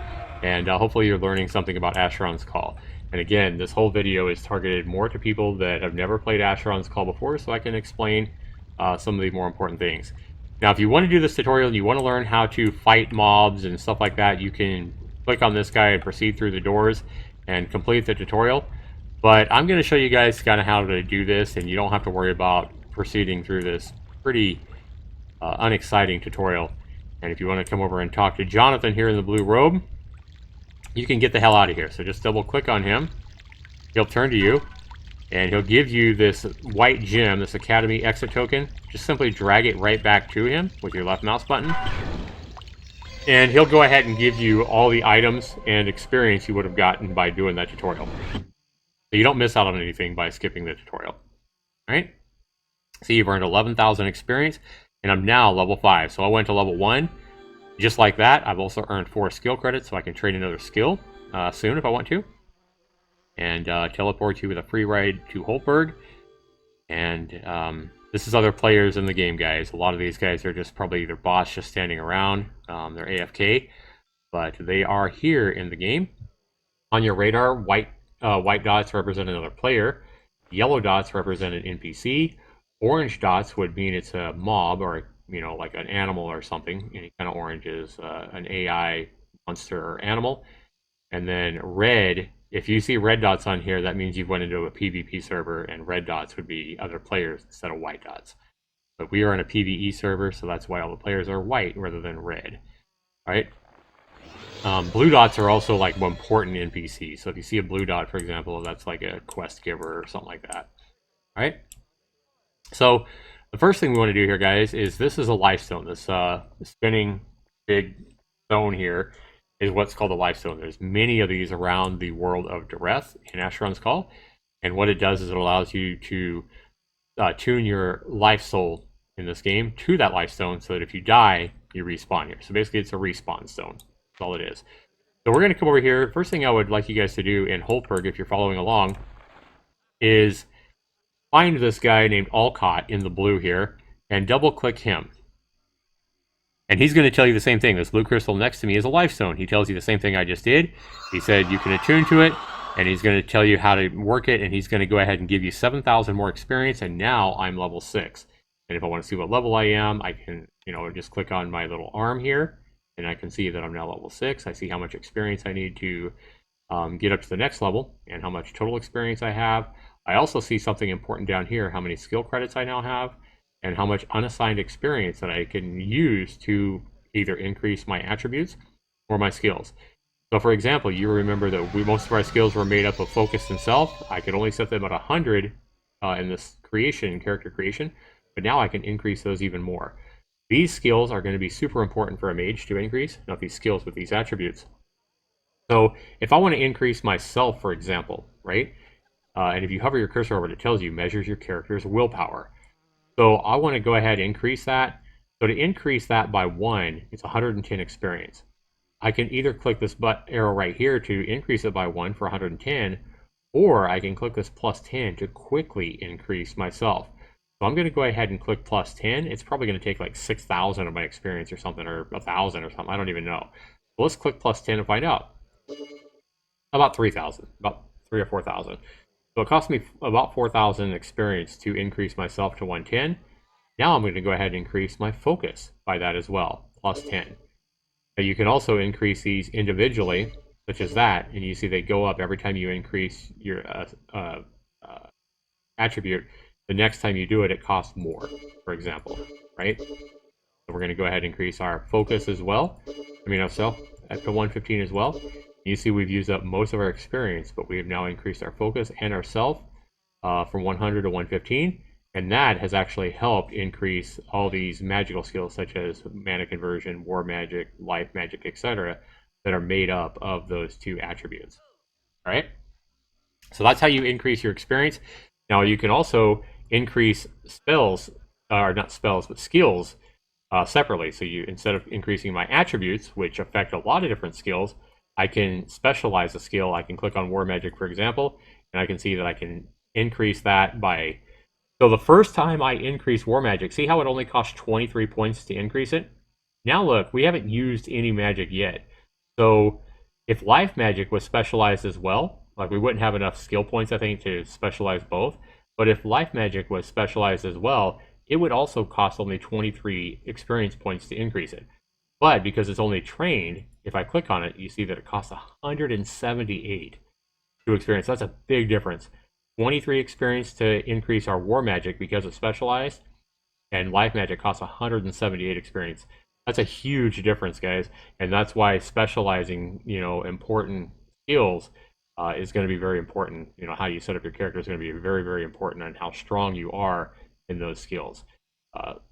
And hopefully you're learning something about Asheron's Call. And again, this whole video is targeted more to people that have never played Asheron's Call before, so I can explain some of the more important things. Now, if you want to do this tutorial and you want to learn how to fight mobs and stuff like that, you can click on this guy and proceed through the doors and complete the tutorial. But I'm going to show you guys kind of how to do this, and you don't have to worry about proceeding through this pretty unexciting tutorial. And if you want to come over and talk to Jonathan here in the blue robe, you can get the hell out of here. So just double click on him. He'll turn to you and he'll give you this white gem, this Academy exit token. Just simply drag it right back to him with your left mouse button. And he'll go ahead and give you all the items and experience you would have gotten by doing that tutorial. So you don't miss out on anything by skipping the tutorial. All right? See, you've earned 11,000 experience, and I'm now level 5. So I went to level 1. Just like that, I've also earned 4 skill credits, so I can train another skill soon if I want to. And teleport you with a free ride to Holtberg. And this is other players in the game, guys. A lot of these guys are just probably either bots just standing around. They're AFK, but they are here in the game. On your radar, white dots represent another player. Yellow dots represent an NPC. Orange dots would mean it's a mob or, you know, like an animal or something. Any kind of orange is an AI monster or animal. And then red, if you see red dots on here, that means you've went into a PvP server, and red dots would be other players instead of white dots. But we are in a PvE server, so that's why all the players are white rather than red. All right. Blue dots are also like important NPCs. So if you see a blue dot, for example, that's like a quest giver or something like that. All right. So the first thing we want to do here, guys, is this is a life stone. This spinning big stone here is what's called a life stone. There's many of these around the world of Directx in Asheron's Call. And what it does is it allows you to tune your life soul in this game to that life stone so that if you die, you respawn here. So basically it's a respawn stone. That's all it is. So we're going to come over here. First thing I would like you guys to do in Holtberg, if you're following along, is find this guy named Alcott in the blue here and double click him. And he's going to tell you the same thing. This blue crystal next to me is a life stone. He tells you the same thing I just did. He said you can attune to it, and he's going to tell you how to work it, and he's going to go ahead and give you 7,000 more experience, and now I'm level 6. And if I want to see what level I am, I can, you know, just click on my little arm here, and I can see that I'm now level 6. I see how much experience I need to get up to the next level, and how much total experience I have. I also see something important down here, how many skill credits I now have, and how much unassigned experience that I can use to either increase my attributes or my skills. So for example, you remember that most of our skills were made up of focus and self. I could only set them at 100 in this creation, character creation, but now I can increase those even more. These skills are going to be super important for a mage to increase, not these skills, but these attributes. So if I want to increase myself, for example, right? And if you hover your cursor over it, it tells you measures your character's willpower. So I want to go ahead and increase that. So to increase that by 1, it's 110 experience. I can either click this arrow right here to increase it by 1 for 110, or I can click this plus 10 to quickly increase myself. So I'm going to go ahead and click plus 10. It's probably going to take like 6,000 of my experience or something, or 1,000 or something. I don't even know. So let's click plus 10 and find out. About 3,000, about 3 or 4,000. So it cost me about 4,000 experience to increase myself to 110. Now I'm going to go ahead and increase my focus by that as well, plus 10. Now you can also increase these individually, such as that, and you see they go up every time you increase your attribute. The next time you do it, it costs more, for example, right? So we're going to go ahead and increase our focus as well. I mean, ourself up to 115 as well. You see we've used up most of our experience, but we have now increased our focus and our self from 100 to 115. And that has actually helped increase all these magical skills such as mana conversion, war magic, life magic, etc. that are made up of those two attributes. All right? So that's how you increase your experience. Now you can also increase spells, or not spells, but skills separately. So you, instead of increasing my attributes, which affect a lot of different skills, I can specialize a skill. I can click on war magic, for example, and I can see that I can increase that by... So the first time I increase war magic, see how it only costs 23 points to increase it? Now look, we haven't used any magic yet. So if life magic was specialized as well, like we wouldn't have enough skill points, I think, to specialize both. But if life magic was specialized as well, it would also cost only 23 experience points to increase it. But because it's only trained, if I click on it, you see that it costs 178 to experience. That's a big difference. 23 experience to increase our war magic because it's specialized, and life magic costs 178 experience. That's a huge difference, guys, and that's why specializing, you know, important skills is going to be very important. You know, how you set up your character is going to be very, very important on how strong you are in those skills.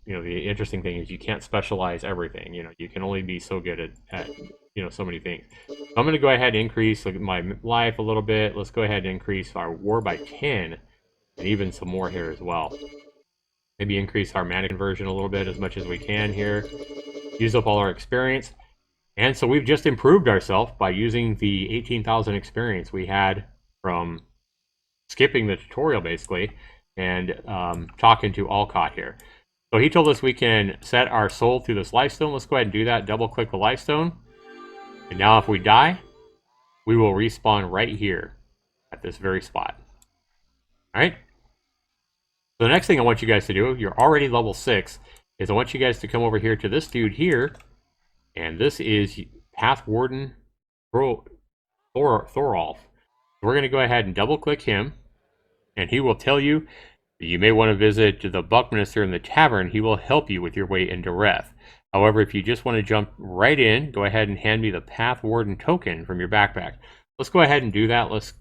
You know, the interesting thing is you can't specialize everything. You know, you can only be so good at you know, so many things. So I'm going to go ahead and increase my life a little bit. Let's go ahead and increase our war by 10, and even some more here as well. Maybe increase our mana conversion a little bit as much as we can here. Use up all our experience. And so we've just improved ourselves by using the 18,000 experience we had from skipping the tutorial, basically, and talking to Alcott here. So he told us we can set our soul through this lifestone. Let's go ahead and do that. Double click the lifestone. And now if we die, we will respawn right here at this very spot. All right? So the next thing I want you guys to do, you're already level 6, is I want you guys to come over here to this dude here. And this is Path Warden Thorolf. We're going to go ahead and double click him. And he will tell you you may want to visit the Buckminster in the tavern. He will help you with your way into Reth. However, if you just want to jump right in, go ahead and hand me the Path Warden token from your backpack. Let's go ahead and do that. Let's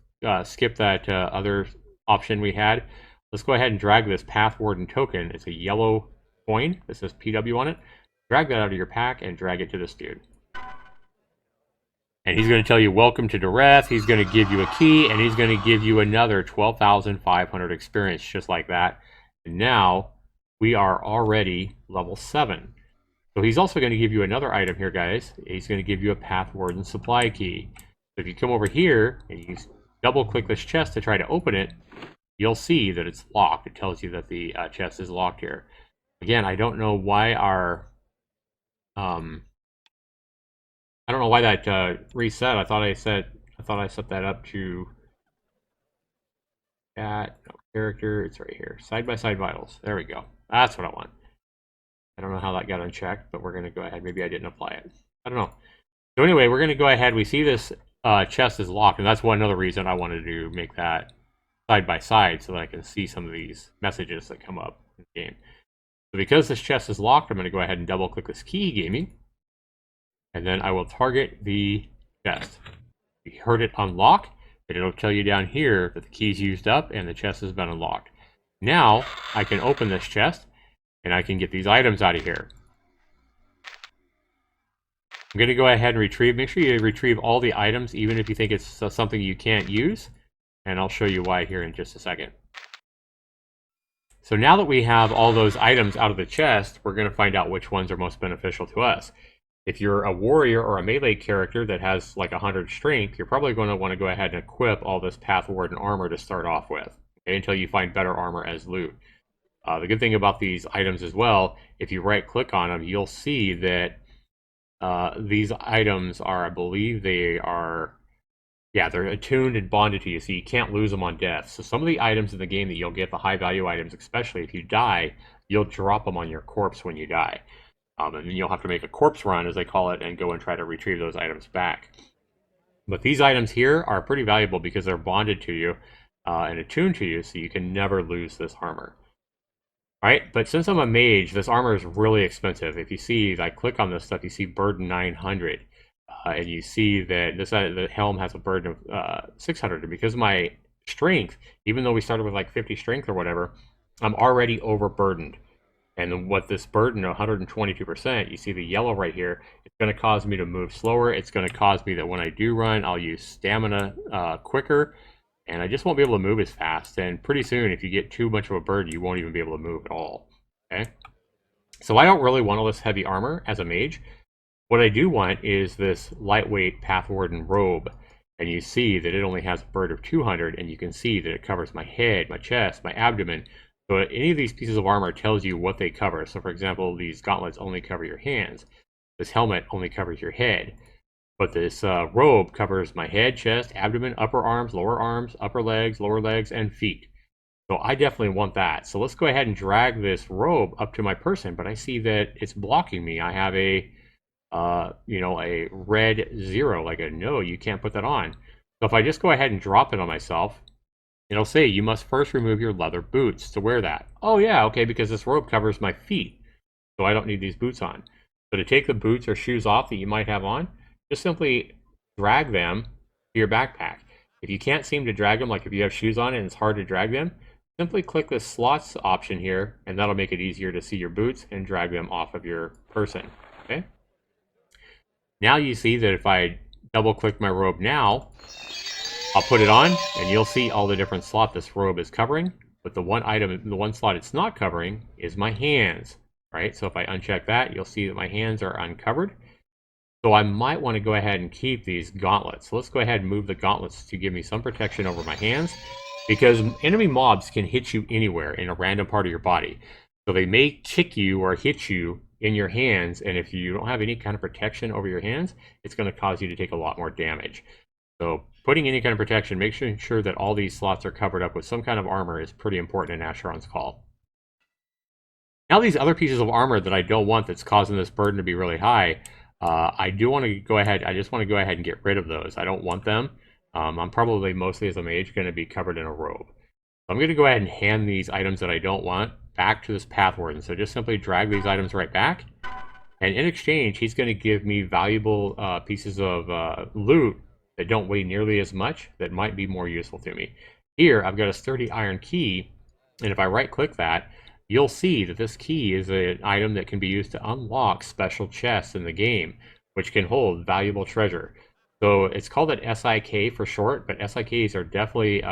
skip that other option we had. Let's go ahead and drag this Path Warden token. It's a yellow coin that says PW on it. Drag that out of your pack and drag it to this dude. And he's going to tell you, welcome to Dureth. He's going to give you a key, and he's going to give you another 12,500 experience, just like that. And now, we are already level 7. So he's also going to give you another item here, guys. He's going to give you a Path Warden supply key. So if you come over here, and you double-click this chest to try to open it, you'll see that it's locked. It tells you that the chest is locked here. Again, I don't know why our... I don't know why that reset. I thought I set that up to that character. It's right here. Side-by-side vitals. There we go. That's what I want. I don't know how that got unchecked, but we're going to go ahead. Maybe I didn't apply it. I don't know. So anyway, we're going to go ahead. We see this chest is locked, and that's another reason I wanted to make that side-by-side so that I can see some of these messages that come up in the game. So because this chest is locked, I'm going to go ahead and double-click this key he gave me. And then I will target the chest. You heard it unlock, but it'll tell you down here that the key's used up and the chest has been unlocked. Now, I can open this chest, and I can get these items out of here. I'm going to go ahead and retrieve. Make sure you retrieve all the items, even if you think it's something you can't use. And I'll show you why here in just a second. So now that we have all those items out of the chest, we're going to find out which ones are most beneficial to us. If you're a warrior or a melee character that has like 100 strength, you're probably going to want to go ahead and equip all this Path Warden armor to start off with, okay, until you find better armor as loot. The good thing about these items as well, if you right-click on them, you'll see that these items are, I believe they are, yeah, they're attuned and bonded to you, so you can't lose them on death. So some of the items in the game that you'll get, the high-value items, especially if you die, you'll drop them on your corpse when you die. And then you'll have to make a corpse run, as they call it, and go and try to retrieve those items back. But these items here are pretty valuable because they're bonded to you and attuned to you, so you can never lose this armor. Alright, but since I'm a mage, this armor is really expensive. If you see, I click on this stuff, you see burden 900. And you see that the helm has a burden of 600. And because of my strength, even though we started with like 50 strength or whatever, I'm already overburdened. And what this burden, 122%, you see the yellow right here, it's going to cause me to move slower. It's going to cause me that when I do run, I'll use stamina quicker, and I just won't be able to move as fast. And pretty soon, if you get too much of a burden, you won't even be able to move at all. Okay? So I don't really want all this heavy armor as a mage. What I do want is this lightweight Path Warden robe. And you see that it only has a burden of 200, and you can see that it covers my head, my chest, my abdomen. So any of these pieces of armor tells you what they cover. So for example, these gauntlets only cover your hands. This helmet only covers your head. But this robe covers my head, chest, abdomen, upper arms, upper legs, lower legs, and feet. So I definitely want that. So let's go ahead and drag this robe up to my person, but I see that it's blocking me. I have a, a red 0, like a no, you can't put that on. So if I just go ahead and drop it on myself, it'll say you must first remove your leather boots to wear that. Oh yeah, okay, because this robe covers my feet, so I don't need these boots on. So to take the boots or shoes off that you might have on, just simply drag them to your backpack. If you can't seem to drag them, like if you have shoes on and it's hard to drag them, simply click the slots option here, and that'll make it easier to see your boots and drag them off of your person. Okay. Now you see that if I double click my robe now, I'll put it on and you'll see all the different slots this robe is covering. But the one item, the one slot it's not covering is my hands, right? So if I uncheck that, you'll see that my hands are uncovered. So I might want to go ahead and keep these gauntlets. So let's go ahead and move the gauntlets to give me some protection over my hands, because enemy mobs can hit you anywhere in a random part of your body. So they may kick you or hit you in your hands, and if you don't have any kind of protection over your hands, it's going to cause you to take a lot more damage. So putting any kind of protection, make sure that all these slots are covered up with some kind of armor is pretty important in Asheron's Call. Now these other pieces of armor that I don't want that's causing this burden to be really high, I just want to go ahead and get rid of those. I don't want them. I'm probably mostly as a mage going to be covered in a robe. So I'm going to go ahead and hand these items that I don't want back to this path warden. So just simply drag these items right back. And in exchange, he's going to give me valuable pieces of loot that don't weigh nearly as much, that might be more useful to me. Here, I've got a sturdy iron key, and if I right-click that, you'll see that this key is an item that can be used to unlock special chests in the game, which can hold valuable treasure. So it's called an SIK for short, but SIKs are definitely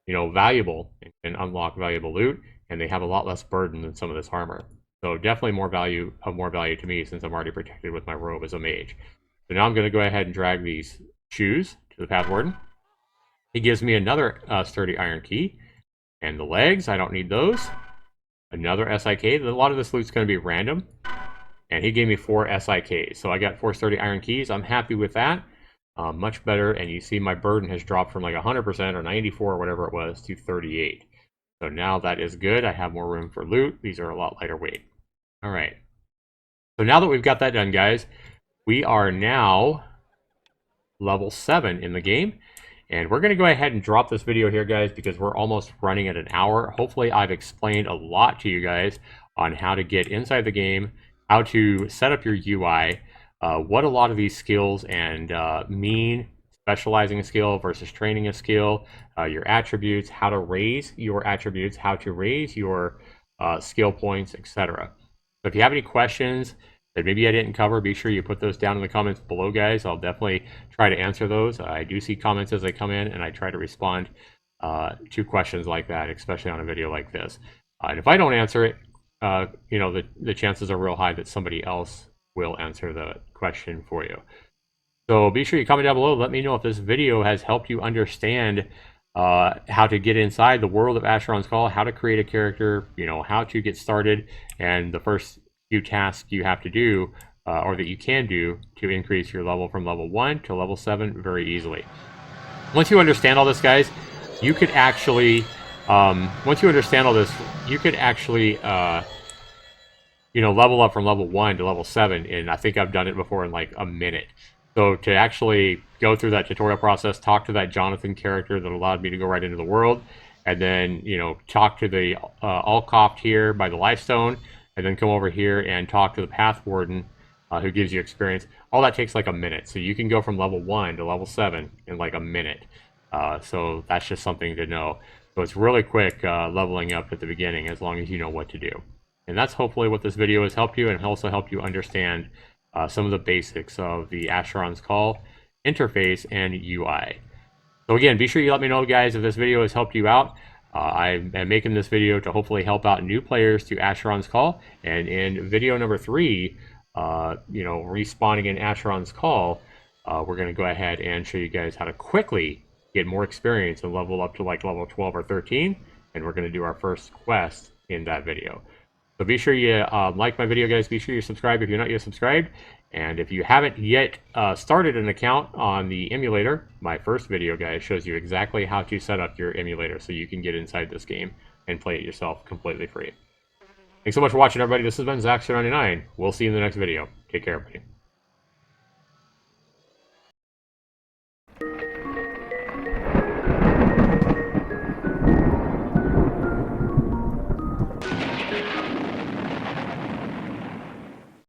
valuable and can unlock valuable loot, and they have a lot less burden than some of this armor. So definitely more value to me, since I'm already protected with my robe as a mage. So now I'm going to go ahead and drag these shoes to the path warden. He gives me another sturdy iron key. And the legs, I don't need those. Another SIK. A lot of this loot's going to be random. And he gave me 4 SIKs. So I got 4 sturdy iron keys. I'm happy with that. Much better. And you see my burden has dropped from like 100% or 94 or whatever it was to 38. So now that is good. I have more room for loot. These are a lot lighter weight. All right. So now that we've got that done, guys, we are now level 7 in the game. And we're going to go ahead and drop this video here, guys, because we're almost running at an hour. Hopefully, I've explained a lot to you guys on how to get inside the game, how to set up your UI, what a lot of these skills and mean, specializing a skill versus training a skill, your attributes, how to raise your attributes, how to raise your skill points, etc. So if you have any questions that maybe I didn't cover, be sure you put those down in the comments below, guys. I'll definitely try to answer those. I do see comments as they come in, and I try to respond to questions like that, especially on a video like this. And if I don't answer it, the chances are real high that somebody else will answer the question for you. So be sure you comment down below. Let me know if this video has helped you understand how to get inside the world of Asheron's Call, how to create a character, how to get started, and the first few tasks you have to do or that you can do to increase your level from level 1 to level 7 very easily. Once you understand all this, guys, you could actually level up from level 1 to level 7, and I think I've done it before in like a minute. So to actually go through that tutorial process, talk to that Jonathan character that allowed me to go right into the world, and then talk to the Alcoft here by the Lifestone, and then come over here and talk to the Path Warden who gives you experience. All that takes like a minute. So you can go from level 1 to level 7 in like a minute. So that's just something to know. So it's really quick leveling up at the beginning, as long as you know what to do. And that's hopefully what this video has helped you, and also helped you understand some of the basics of the Asheron's Call interface and UI. So again, be sure you let me know, guys, if this video has helped you out. I am making this video to hopefully help out new players to Asheron's Call. And in video number 3, respawning in Asheron's Call, we're going to go ahead and show you guys how to quickly get more experience and level up to like level 12 or 13. And we're going to do our first quest in that video. So be sure you like my video, guys. Be sure you subscribe if you're not yet subscribed. And if you haven't yet started an account on the emulator, my first video, guys, shows you exactly how to set up your emulator so you can get inside this game and play it yourself completely free. Thanks so much for watching, everybody. This has been Zaxtorian. We'll see you in the next video. Take care, everybody.